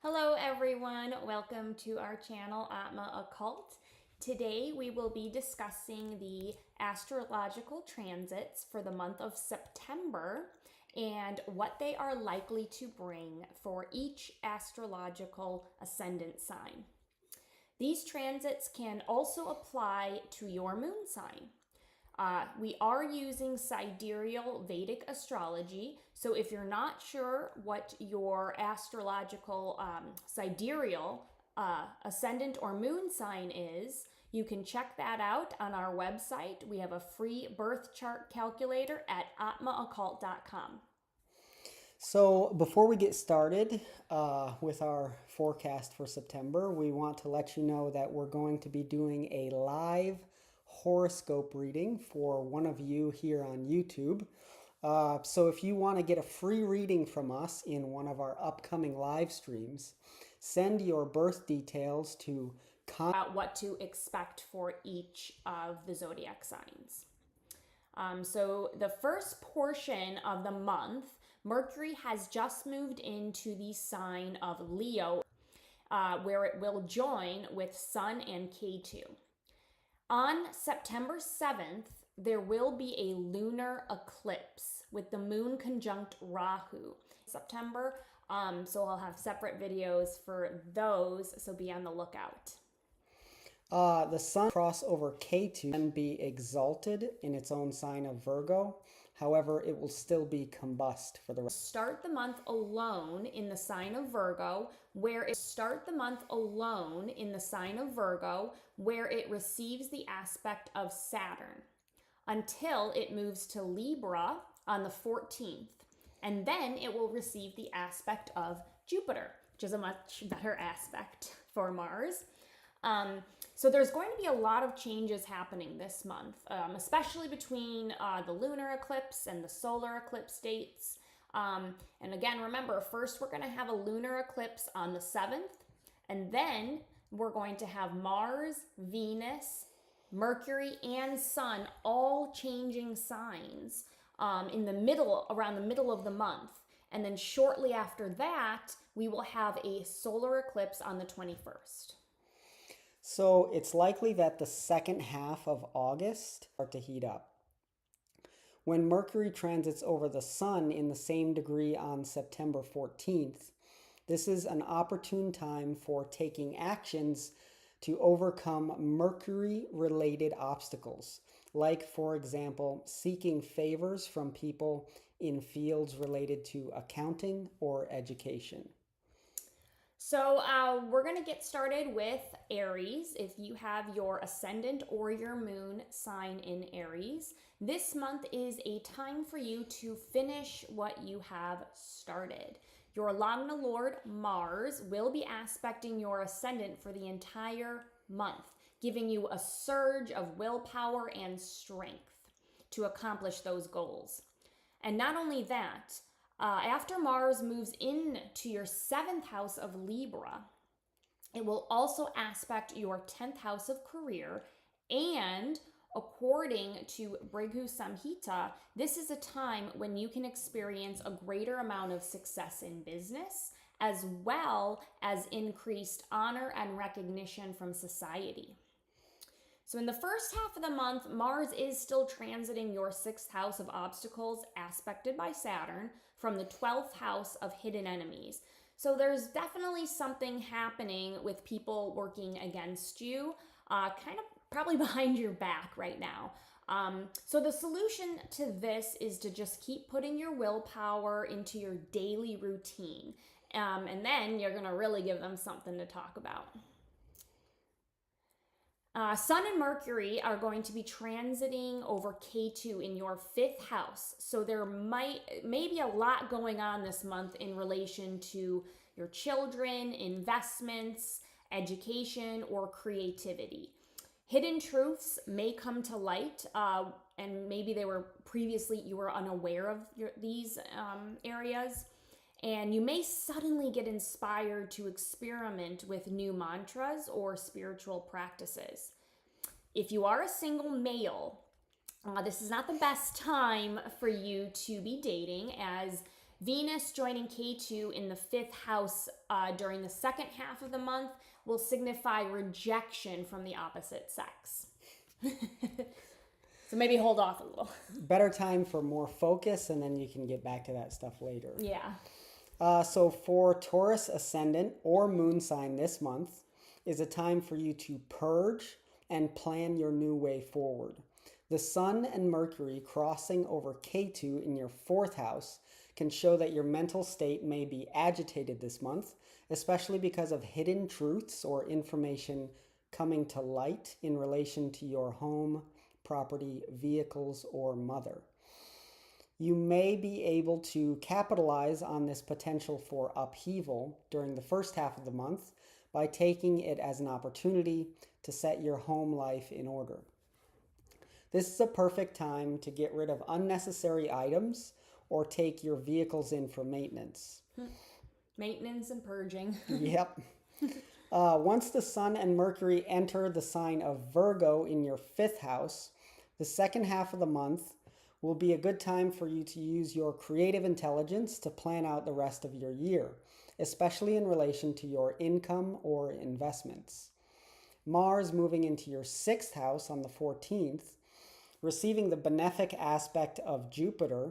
Hello everyone, welcome to our channel Atma Occult. Today we will be discussing the astrological transits for the month of September and what they are likely to bring for each astrological ascendant sign. These transits can also apply to your moon sign. We are using sidereal Vedic astrology. So if you're not sure what your astrological sidereal ascendant or moon sign is, you can check that out on our website. We have a free birth chart calculator at atmaoccult.com. So before we get started with our forecast for September, we want to let you know that we're going to be doing a live horoscope reading for one of you here on YouTube. So if you want to get a free reading from us in one of our upcoming live streams, send your birth details to about what to expect for each of the zodiac signs. So the first portion of the month, Mercury has just moved into the sign of Leo, where it will join with Sun and Ketu. On September 7th, there will be a lunar eclipse with the moon conjunct Rahu. September, so I'll have separate videos for those, so be on the lookout. The sun cross over Ketu can be exalted in its own sign of Virgo. However, it will still be combust for the rest. Start the month alone in the sign of Virgo, where it receives the aspect of Saturn until it moves to Libra on the 14th. And then it will receive the aspect of Jupiter, which is a much better aspect for Mars. So there's going to be a lot of changes happening this month, especially between the lunar eclipse and the solar eclipse dates. And again, remember, first we're going to have a lunar eclipse on the 7th, and then we're going to have Mars, Venus, Mercury, and Sun all changing signs around the middle of the month. And then shortly after that, we will have a solar eclipse on the 21st. So it's likely that the second half of August start to heat up. When Mercury transits over the Sun in the same degree on September 14th, this is an opportune time for taking actions to overcome Mercury-related obstacles, like, for example, seeking favors from people in fields related to accounting or education. So we're going to get started with Aries. If you have your ascendant or your moon sign in Aries, this month is a time for you to finish what you have started. Your Lagna Lord Mars will be aspecting your ascendant for the entire month, giving you a surge of willpower and strength to accomplish those goals. And not only that, after Mars moves into your 7th house of Libra, it will also aspect your 10th house of career. And according to Bhrigu Samhita, this is a time when you can experience a greater amount of success in business, as well as increased honor and recognition from society. So in the first half of the month, Mars is still transiting your 6th house of obstacles, aspected by Saturn, from the 12th house of hidden enemies. So there's definitely something happening with people working against you, kind of probably behind your back right now. So the solution to this is to just keep putting your willpower into your daily routine. And then you're going to really give them something to talk about. Sun and Mercury are going to be transiting over Ketu in your 5th house. So there may be a lot going on this month in relation to your children, investments, education, or creativity. Hidden truths may come to light, and maybe they were previously, you were unaware of these areas. And you may suddenly get inspired to experiment with new mantras or spiritual practices. If you are a single male, this is not the best time for you to be dating, as Venus joining K2 in the 5th house during the second half of the month will signify rejection from the opposite sex. So maybe hold off a little. Better time for more focus, and then you can get back to that stuff later. Yeah. So for Taurus ascendant or moon sign this month is a time for you to purge and plan your new way forward. The Sun and Mercury crossing over K2 in your 4th house can show that your mental state may be agitated this month, especially because of hidden truths or information coming to light in relation to your home, property, vehicles, or mother. You may be able to capitalize on this potential for upheaval during the first half of the month by taking it as an opportunity to set your home life in order. This is a perfect time to get rid of unnecessary items or take your vehicles in for maintenance. Maintenance and purging. Yep. Once the Sun and Mercury enter the sign of Virgo in your 5th house, the second half of the month will be a good time for you to use your creative intelligence to plan out the rest of your year, especially in relation to your income or investments. Mars moving into your 6th house on the 14th, receiving the benefic aspect of Jupiter,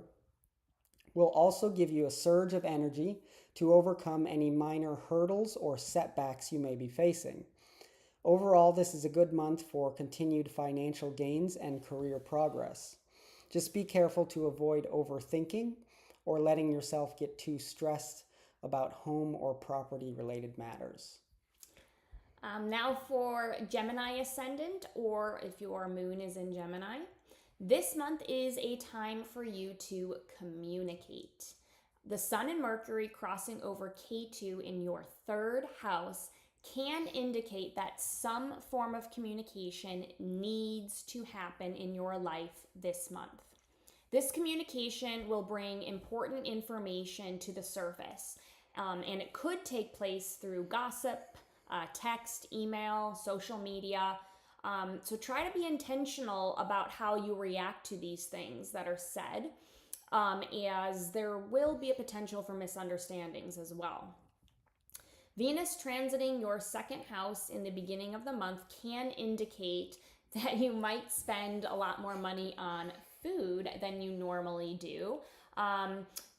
will also give you a surge of energy to overcome any minor hurdles or setbacks you may be facing. Overall, this is a good month for continued financial gains and career progress. Just be careful to avoid overthinking or letting yourself get too stressed about home or property related matters. Now for Gemini ascendant, or if your moon is in Gemini, this month is a time for you to communicate. The Sun and Mercury crossing over K2 in your 3rd house can indicate that some form of communication needs to happen in your life this month. This communication will bring important information to the surface, and it could take place through gossip, text, email, social media. So try to be intentional about how you react to these things that are said, as there will be a potential for misunderstandings as well. Venus transiting your 2nd house in the beginning of the month can indicate that you might spend a lot more money on food than you normally do.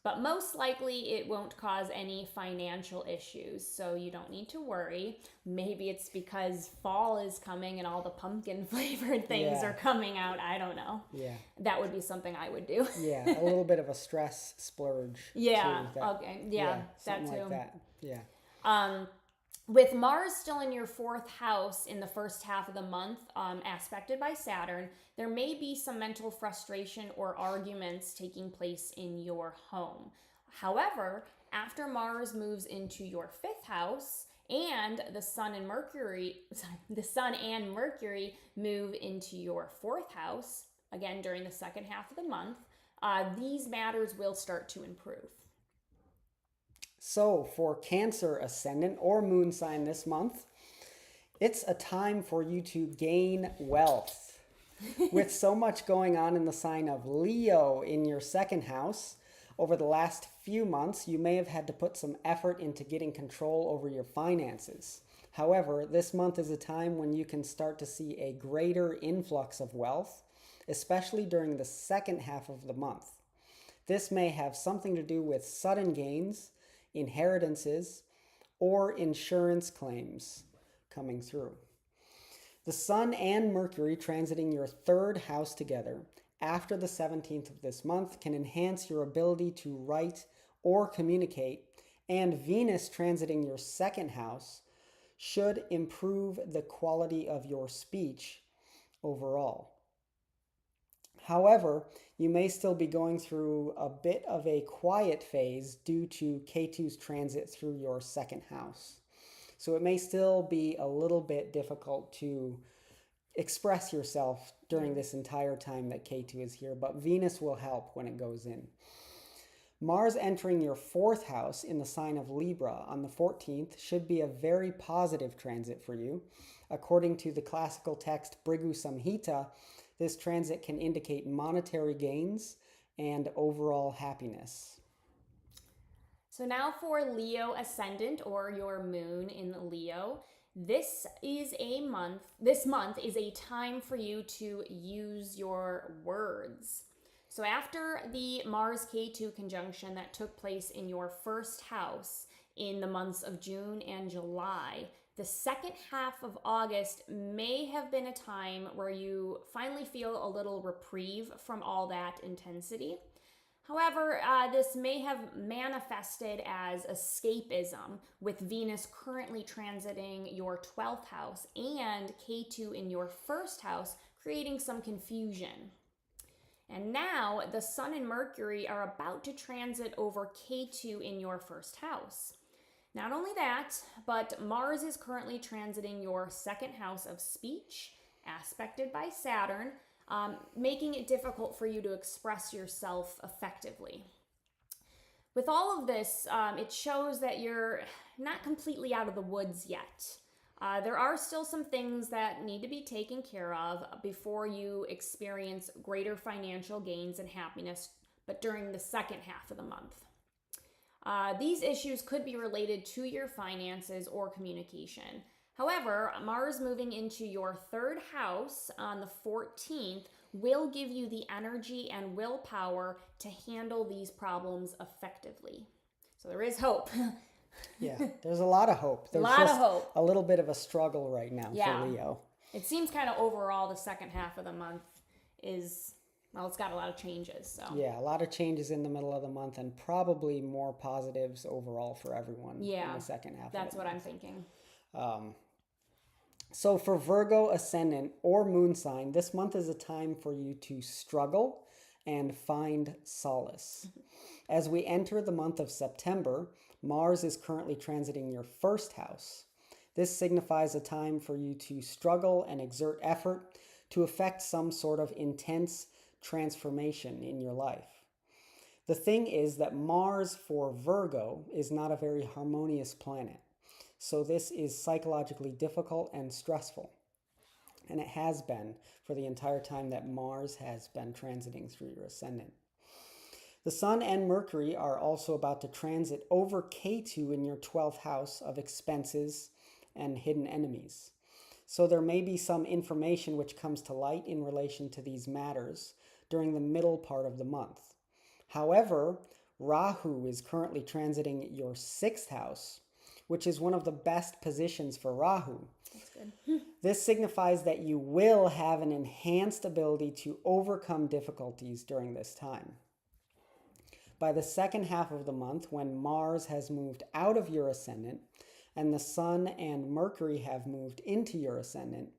But most likely it won't cause any financial issues, so you don't need to worry. Maybe it's because fall is coming and all the pumpkin flavored things are coming out. I don't know. Yeah. That would be something I would do. Yeah, a little bit of a stress splurge. Yeah, too, okay. Yeah, that something too. like that. Yeah. With Mars still in your 4th house in the first half of the month, aspected by Saturn, there may be some mental frustration or arguments taking place in your home. However, after Mars moves into your 5th house and the Sun and Mercury move into your 4th house, again during the second half of the month, these matters will start to improve. So for Cancer ascendant or moon sign this month, it's a time for you to gain wealth. With so much going on in the sign of Leo in your 2nd house, over the last few months, you may have had to put some effort into getting control over your finances. However, this month is a time when you can start to see a greater influx of wealth, especially during the second half of the month. This may have something to do with sudden gains, inheritances, or insurance claims coming through. The Sun and Mercury transiting your 3rd house together after the 17th of this month can enhance your ability to write or communicate, and Venus transiting your 2nd house should improve the quality of your speech overall. However, you may still be going through a bit of a quiet phase due to K2's transit through your 2nd house. So it may still be a little bit difficult to express yourself during this entire time that K2 is here, but Venus will help when it goes in. Mars entering your 4th house in the sign of Libra on the 14th should be a very positive transit for you. According to the classical text Brigu Samhita, this transit can indicate monetary gains and overall happiness. So now for Leo ascendant or your moon in Leo. This month is a time for you to use your words. So after the Mars K2 conjunction that took place in your first house in the months of June and July, the second half of August may have been a time where you finally feel a little reprieve from all that intensity. However, this may have manifested as escapism, with Venus currently transiting your 12th house and K2 in your first house, creating some confusion. And now the Sun and Mercury are about to transit over K2 in your first house. Not only that, but Mars is currently transiting your second house of speech, aspected by Saturn, making it difficult for you to express yourself effectively. With all of this, it shows that you're not completely out of the woods yet. There are still some things that need to be taken care of before you experience greater financial gains and happiness, but during the second half of the month. These issues could be related to your finances or communication. However, Mars moving into your third house on the 14th will give you the energy and willpower to handle these problems effectively. So there is hope. Yeah, there's a lot of hope. There's just a little bit of a struggle right now for Leo. It seems kind of overall the second half of the month is, well, it's got a lot of changes. So yeah, a lot of changes in the middle of the month and probably more positives overall for everyone in the second half. That's what I'm thinking. So for Virgo ascendant or moon sign, this month is a time for you to struggle and find solace. As we enter the month of September, Mars is currently transiting your first house. This signifies a time for you to struggle and exert effort to effect some sort of intense transformation in your life. The thing is that Mars for Virgo is not a very harmonious planet. So this is psychologically difficult and stressful. And it has been for the entire time that Mars has been transiting through your ascendant. The Sun and Mercury are also about to transit over K2 in your 12th house of expenses and hidden enemies. So there may be some information which comes to light in relation to these matters during the middle part of the month. However, Rahu is currently transiting your 6th house, which is one of the best positions for Rahu. That's good. This signifies that you will have an enhanced ability to overcome difficulties during this time. By the second half of the month, when Mars has moved out of your ascendant and the Sun and Mercury have moved into your ascendant,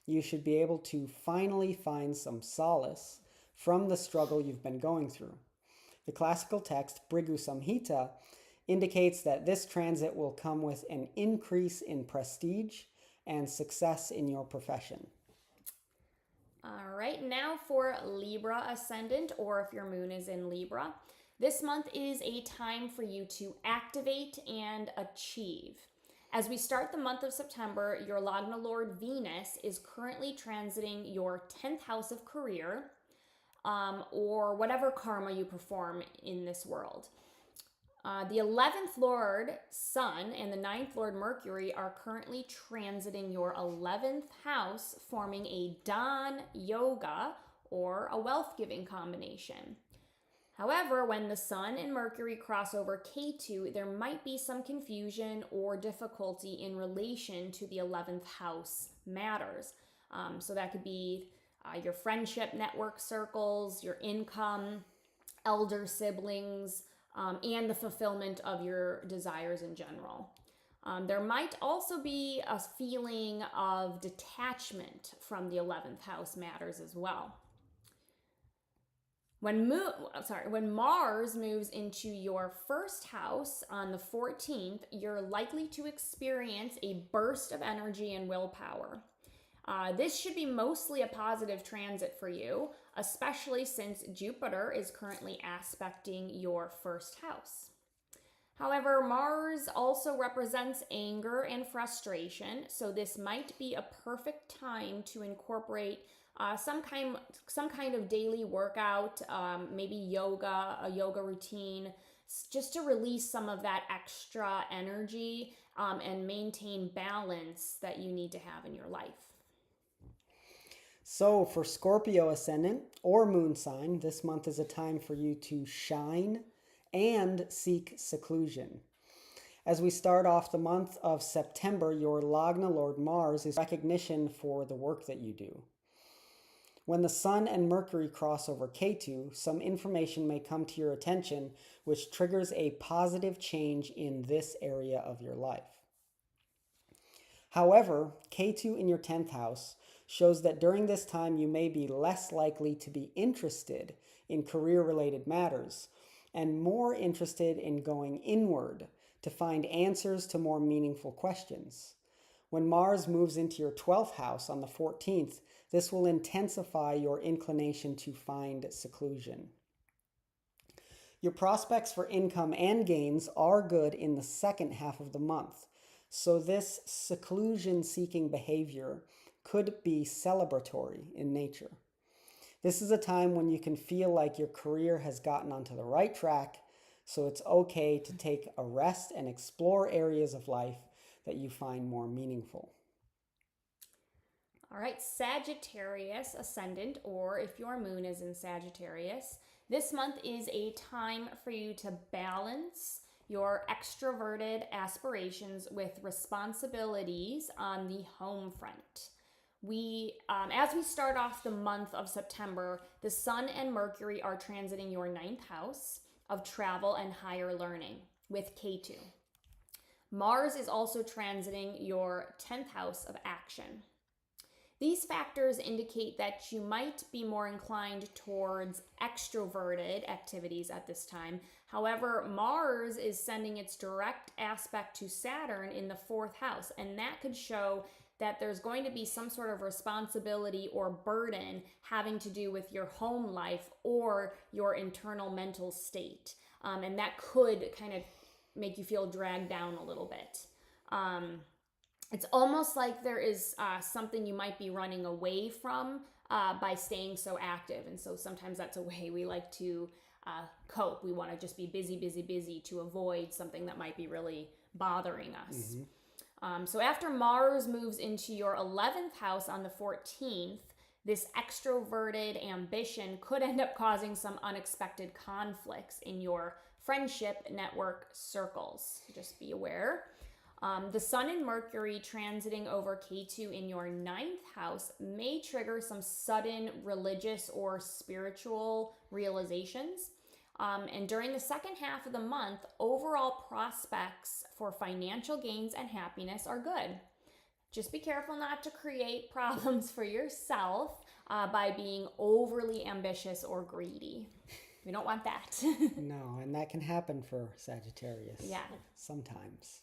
you should be able to finally find some solace from the struggle you've been going through. The classical text, Bhrigu Samhita, indicates that this transit will come with an increase in prestige and success in your profession. All right, now for Libra ascendant, or if your moon is in Libra. This month is a time for you to activate and achieve. As we start the month of September, your Lagna Lord Venus is currently transiting your 10th house of career, or whatever karma you perform in this world. The 11th Lord Sun and the 9th Lord Mercury are currently transiting your 11th house, forming a Dhan Yoga or a wealth-giving combination. However, when the Sun and Mercury cross over K2, there might be some confusion or difficulty in relation to the 11th house matters. So that could be your friendship network circles, your income, elder siblings, and the fulfillment of your desires in general. There might also be a feeling of detachment from the 11th house matters as well. When Mars moves into your first house on the 14th, you're likely to experience a burst of energy and willpower. This should be mostly a positive transit for you, especially since Jupiter is currently aspecting your first house. However, Mars also represents anger and frustration, so this might be a perfect time to incorporate some kind of daily workout, maybe yoga, a yoga routine, just to release some of that extra energy and maintain balance that you need to have in your life. So for Scorpio ascendant or moon sign, this month is a time for you to shine and seek seclusion. As we start off the month of September, your Lagna Lord Mars is recognition for the work that you do. When the Sun and Mercury cross over Ketu, some information may come to your attention which triggers a positive change in this area of your life. However, Ketu in your 10th house shows that during this time you may be less likely to be interested in career-related matters and more interested in going inward to find answers to more meaningful questions. When Mars moves into your 12th house on the 14th, this will intensify your inclination to find seclusion. Your prospects for income and gains are good in the second half of the month, so this seclusion-seeking behavior could be celebratory in nature. This is a time when you can feel like your career has gotten onto the right track, so it's okay to take a rest and explore areas of life that you find more meaningful. All right, Sagittarius ascendant, or if your moon is in Sagittarius, this month is a time for you to balance your extroverted aspirations with responsibilities on the home front. As we start off the month of September, the Sun and Mercury are transiting your 9th house of travel and higher learning with Ketu. Mars is also transiting your 10th house of action. These factors indicate that you might be more inclined towards extroverted activities at this time. However, Mars is sending its direct aspect to Saturn in the 4th house, and that could show that there's going to be some sort of responsibility or burden having to do with your home life or your internal mental state. And that could kind of make you feel dragged down a little bit. It's almost like there is something you might be running away from by staying so active. And so sometimes that's a way we like to cope. We want to just be busy, busy, busy to avoid something that might be really bothering us. So after Mars moves into your 11th house on the 14th, this extroverted ambition could end up causing some unexpected conflicts in your friendship network circles. Just be aware. The Sun and Mercury transiting over Ketu in your 9th house may trigger some sudden religious or spiritual realizations. And during the second half of the month, overall prospects for financial gains and happiness are good. Just be careful not to create problems for yourself by being overly ambitious or greedy. We don't want that. No, and that can happen for Sagittarius. Yeah. Sometimes.